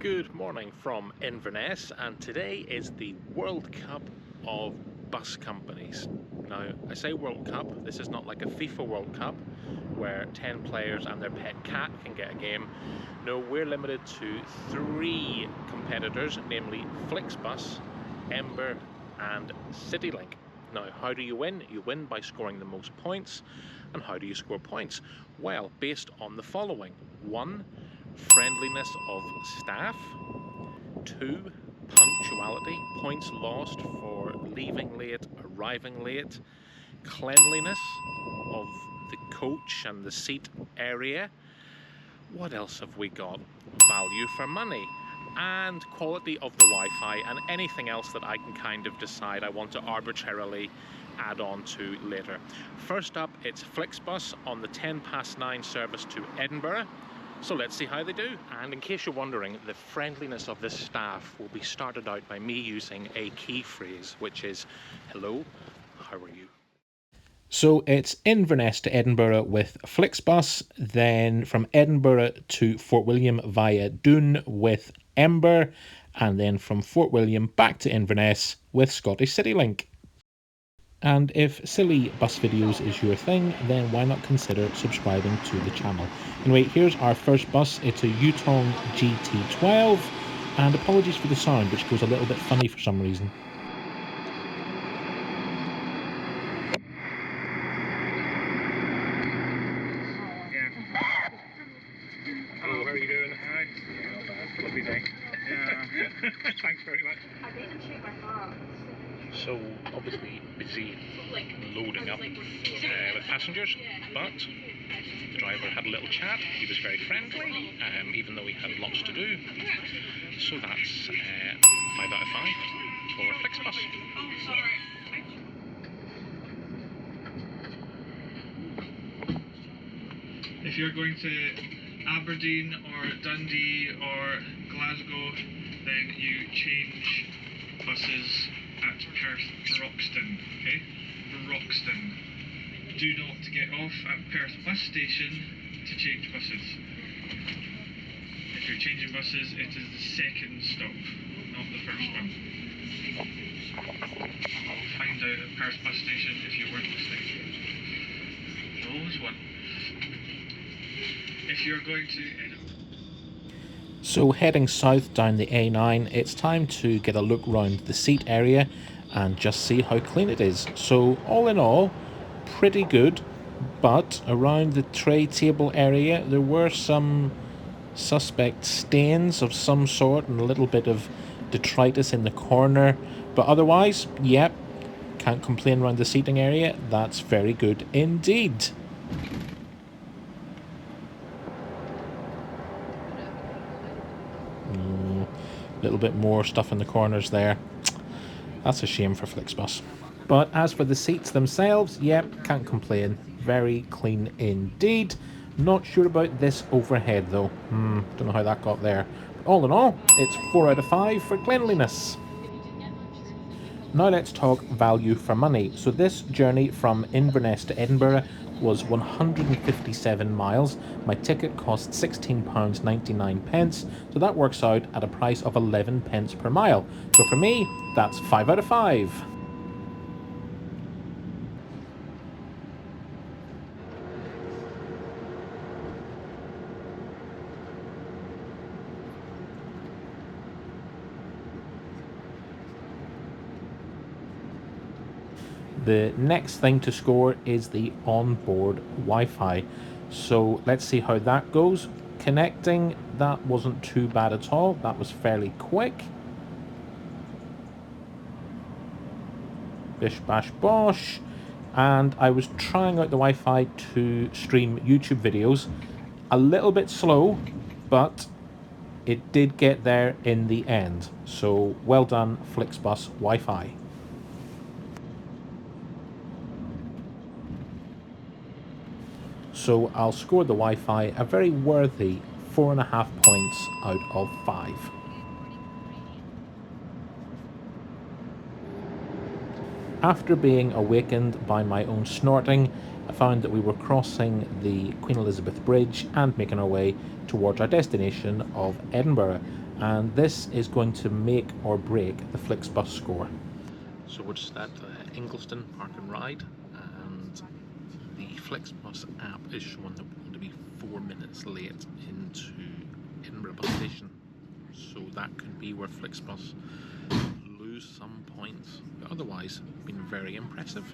Good morning from Inverness, and today is the World Cup of bus companies. Now, I say World Cup, this is not like a FIFA World Cup where 10 players and their pet cat can get a game. No, we're limited to 3 competitors, namely FlixBus, Ember and Citylink. Now, how do you win? You win by scoring the most points. And how do you score points? Well, based on the following. 1. Friendliness of staff. 2. Punctuality. Points lost for leaving late, arriving late. Cleanliness of the coach and the seat area. What else have we got? Value for money. And quality of the Wi-Fi, and anything else that I can kind of decide I want to arbitrarily add on to later. First up, it's FlixBus on the 9:10 service to Edinburgh. So let's see how they do. And in case you're wondering, the friendliness of this staff will be started out by me using a key phrase, which is, hello, how are you? So it's Inverness to Edinburgh with FlixBus, then from Edinburgh to Fort William via Doon with Ember, and then from Fort William back to Inverness with Scottish Citylink. And if silly bus videos is your thing, then why not consider subscribing to the channel. Anyway, here's our first bus. It's a Yutong GT12, and apologies for the sound, which goes a little bit funny for some reason. Hello, how are you doing? Hi. Yeah, not bad. Lovely day. Yeah. Thanks very much. I didn't shoot my heart. So obviously busy loading up with passengers, but the driver had a little chat. He was very friendly, even though he had lots to do. So that's 5 out of 5 for FlixBus. If you're going to Aberdeen or Dundee or Glasgow, then you change buses at Perth Broxton, okay? Broxton. Do not get off at Perth bus station to change buses. If you're changing buses, it is the second stop, not the first one. I'll find out at Perth bus station if you weren't listening. There's always one. If you're going to Edinburgh. So heading south down the A9, it's time to get a look round the seat area and just see how clean it is. So all in all, pretty good, but around the tray table area there were some suspect stains of some sort and a little bit of detritus in the corner, but otherwise, yep, can't complain around the seating area. That's very good indeed. Little bit more stuff in the corners there. That's a shame for FlixBus. But as for the seats themselves, yep, can't complain. Very clean indeed. Not sure about this overhead though. Don't know how that got there. But all in all, it's 4 out of 5 for cleanliness. Now let's talk value for money. So this journey from Inverness to Edinburgh was 157 miles. My ticket cost £16.99, so that works out at a price of 11 pence per mile. So for me, that's 5 out of 5. The next thing to score is the onboard Wi-Fi. So let's see how that goes. Connecting, that wasn't too bad at all. That was fairly quick. Bish bash bosh. And I was trying out the Wi-Fi to stream YouTube videos. A little bit slow, but it did get there in the end. So well done, FlixBus Wi-Fi. So I'll score the Wi-Fi a very worthy 4.5 points out of 5. After being awakened by my own snorting, I found that we were crossing the Queen Elizabeth Bridge and making our way towards our destination of Edinburgh. and this is going to make or break the FlixBus score. So we're just at Ingliston Park and Ride, and the FlixBus app is showing that we're going to be 4 minutes late into Edinburgh bus station. So that could be where FlixBus lose some points, but otherwise been very impressive.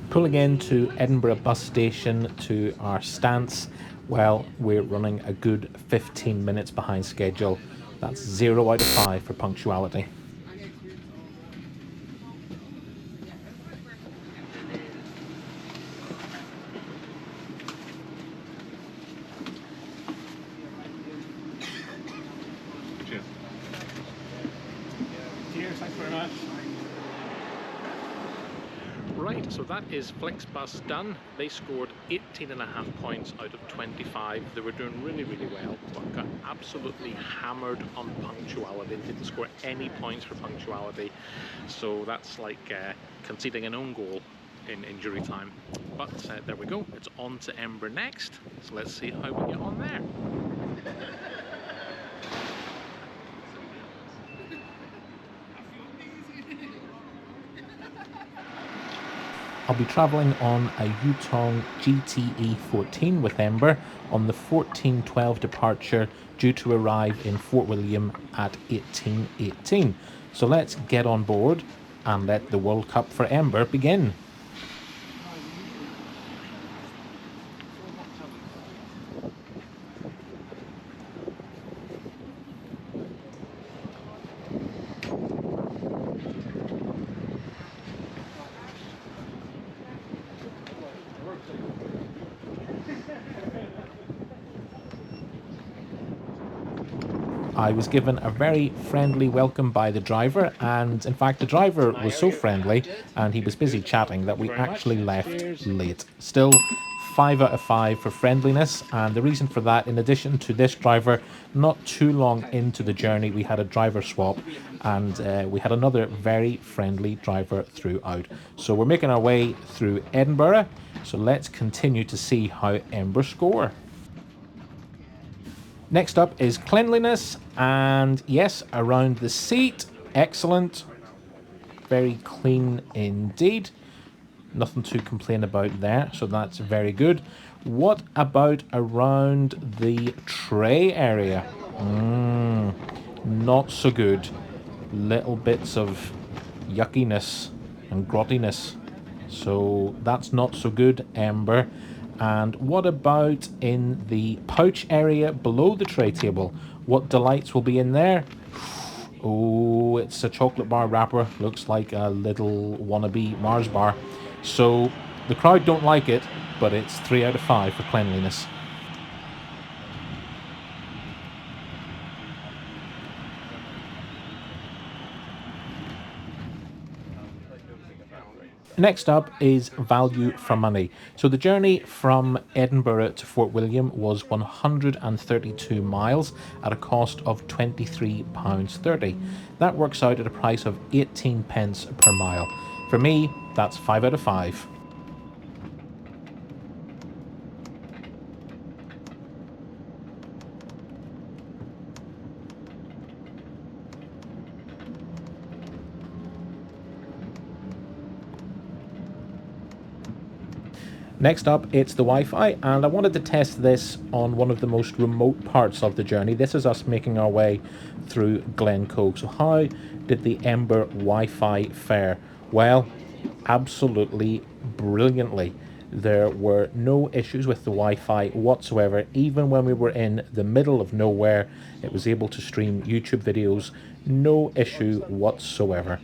Pulling into Edinburgh bus station to our stance, well, we're running a good 15 minutes behind schedule. That's 0 out of 5 for punctuality. Cheers. Cheers, thanks very much. Right, so that is FlixBus done. They scored 18.5 points out of 25. They were doing really, really well, but got absolutely hammered on punctuality. They didn't score any points for punctuality, so that's like conceding an own goal in injury time. But there we go, it's on to Ember next, so let's see how we get on there. I'll be travelling on a Yutong GTE 14 with Ember on the 14:12 departure, due to arrive in Fort William at 18:18. So let's get on board and let the World Cup for Ember begin. I was given a very friendly welcome by the driver, and in fact the driver was so friendly and he was busy chatting that we actually left late. Still, 5 out of 5 for friendliness, and the reason for that, in addition to this driver, not too long into the journey we had a driver swap, and we had another very friendly driver throughout. So we're making our way through Edinburgh, so let's continue to see how Ember score. Next up is cleanliness, and yes, around the seat, excellent, very clean indeed, nothing to complain about there, so that's very good. What about around the tray area? Not so good, little bits of yuckiness and grottiness, so that's not so good, Ember. And what about in the pouch area below the tray table? What delights will be in there? Oh, it's a chocolate bar wrapper. Looks like a little wannabe Mars bar. So the crowd don't like it, but it's 3 out of 5 for cleanliness. Next up is value for money. So the journey from Edinburgh to Fort William was 132 miles at a cost of £23.30. That works out at a price of 18 pence per mile. For me, that's 5 out of 5. Next up, it's the Wi-Fi, and I wanted to test this on one of the most remote parts of the journey. This is us making our way through Glencoe. So how did the Ember Wi-Fi fare? Well, absolutely brilliantly. There were no issues with the Wi-Fi whatsoever. Even when we were in the middle of nowhere, it was able to stream YouTube videos. No issue whatsoever.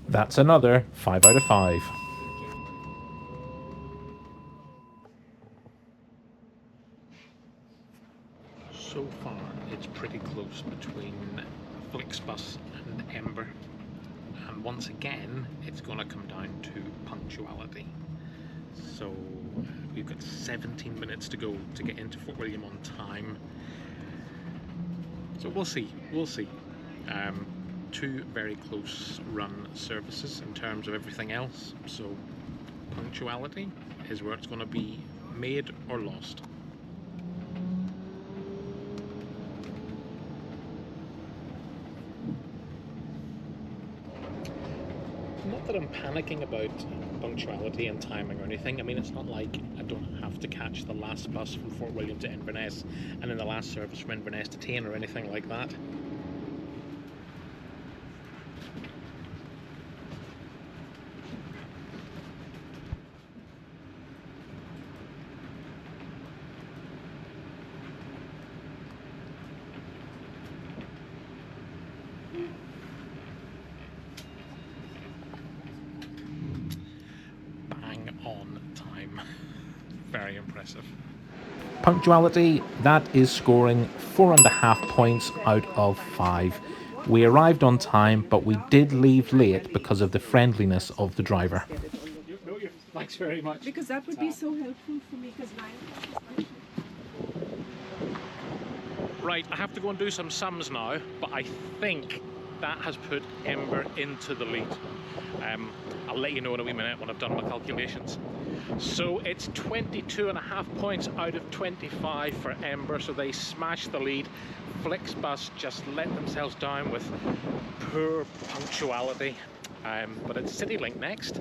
That's another 5 out of 5. FlixBus and Ember, and once again it's going to come down to punctuality. So we've got 17 minutes to go to get into Fort William on time. So we'll see. Two very close run services in terms of everything else. So punctuality is where it's going to be made or lost. Not that I'm panicking about punctuality and timing or anything. I mean, it's not like I don't have to catch the last bus from Fort William to Inverness and then the last service from Inverness to Tain or anything like that. Very impressive. Punctuality, that is scoring 4.5 points out of 5. We arrived on time, but we did leave late because of the friendliness of the driver. Thanks very much. Because that would be so helpful for me, because Right, I have to go and do some sums now, but I think that has put Ember into the lead. I'll let you know in a wee minute when I've done my calculations. So it's 22.5 points out of 25 for Ember, so they smashed the lead. FlixBus just let themselves down with poor punctuality. But it's Citylink next,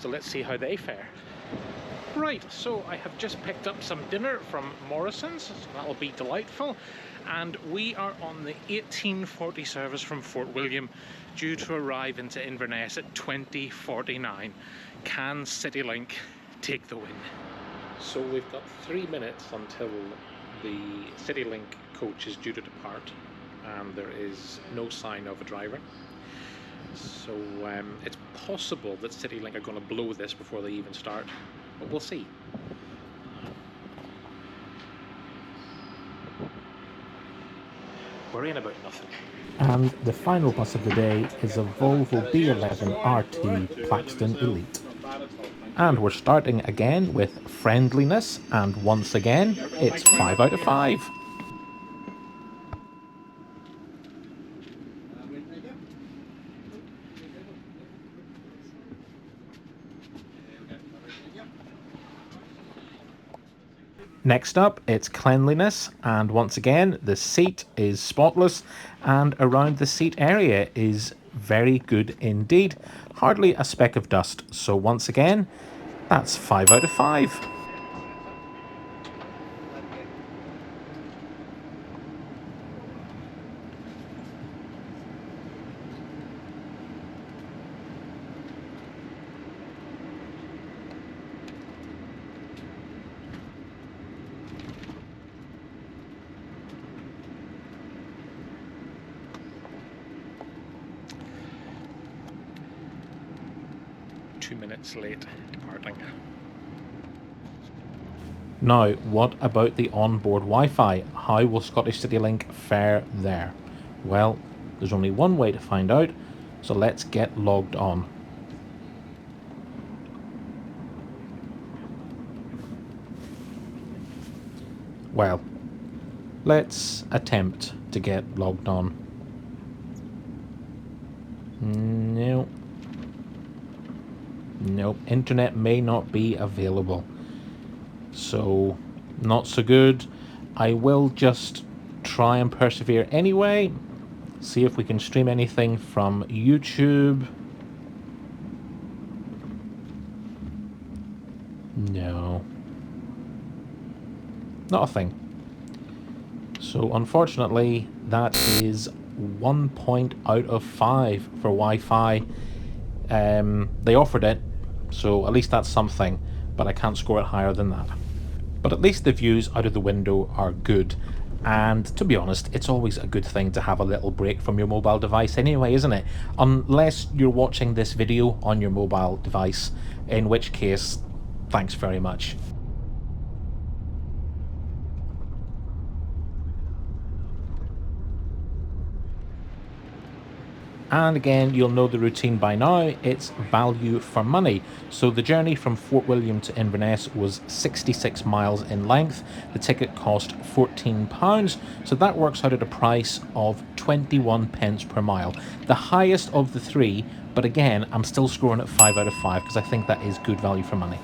so let's see how they fare. Right, so I have just picked up some dinner from Morrison's, so that'll be delightful. And we are on the 1840 service from Fort William, due to arrive into Inverness at 20:49. Can Citylink take the win? So we've got 3 minutes until the Citylink coach is due to depart, and there is no sign of a driver. So it's possible that Citylink are going to blow this before they even start, but we'll see. Worrying about nothing. And the final bus of the day is a Volvo B11 RT Plaxton Elite. And we're starting again with friendliness, and once again, it's 5 out of 5. Next up, it's cleanliness, and once again, the seat is spotless, and around the seat area is very good indeed. Hardly a speck of dust, so once again, that's 5 out of 5. Minutes late departing. Now, what about the onboard Wi-Fi? How will Scottish Citylink fare there? Well, there's only one way to find out, so let's get logged on. Well, let's attempt to get logged on. Nope, internet may not be available. So, not so good. I will just try and persevere anyway. See if we can stream anything from YouTube. No. Not a thing. So, unfortunately, that is 1 point out of 5 for Wi-Fi. They offered it, so at least that's something, but I can't score it higher than that. But at least the views out of the window are good, and to be honest, it's always a good thing to have a little break from your mobile device anyway, isn't it? Unless you're watching this video on your mobile device, in which case, thanks very much. And again, you'll know the routine by now, it's value for money. So the journey from Fort William to Inverness was 66 miles in length. The ticket cost £14, so that works out at a price of 21 pence per mile. The highest of the three, but again, I'm still scoring it 5 out of 5 because I think that is good value for money.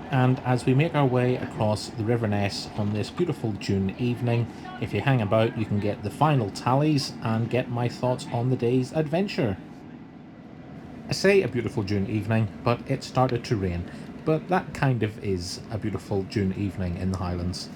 And as we make our way across the River Ness on this beautiful June evening, if you hang about you can get the final tallies and get my thoughts on the day's adventure. I say a beautiful June evening, but it started to rain, but that kind of is a beautiful June evening in the Highlands.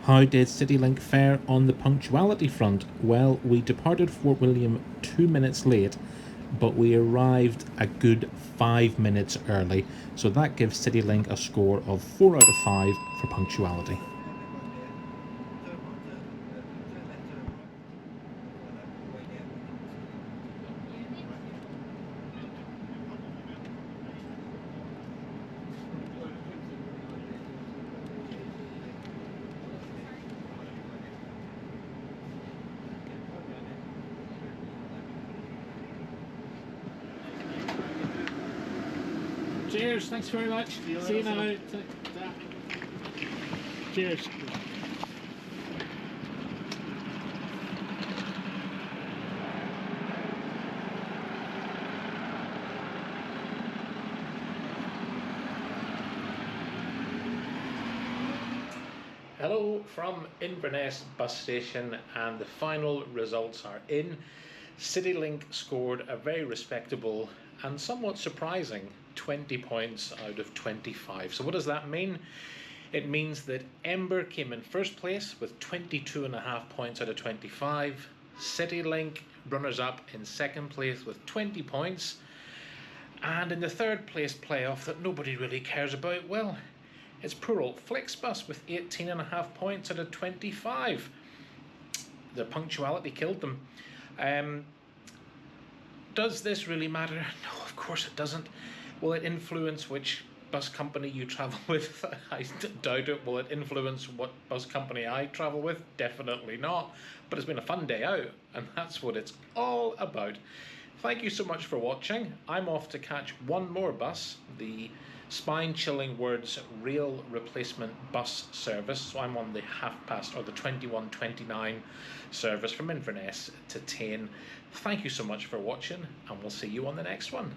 How did Citylink fare on the punctuality front? Well, we departed Fort William 2 minutes late, but we arrived a good 5 minutes early, so that gives Citylink a score of 4 out of 5 for punctuality. Cheers, thanks very much. See you now. Cheers. Hello from Inverness bus station, and the final results are in. Citylink scored a very respectable and somewhat surprising 20 points out of 25. So what does that mean? It means that Ember came in first place with 22.5 points out of 25. Citylink, runners up in second place with 20 points. And in the third place playoff that nobody really cares about, well, it's poor old FlixBus with 18.5 points out of 25. Their punctuality killed them. Does this really matter? No, of course it doesn't. Will it influence which bus company you travel with? I doubt it. Will it influence what bus company I travel with? Definitely not. But it's been a fun day out, and that's what it's all about. Thank you so much for watching. I'm off to catch one more bus, the spine-chilling words rail replacement bus service. So I'm on the 21:29 service from Inverness to Tain. Thank you so much for watching, and we'll see you on the next one.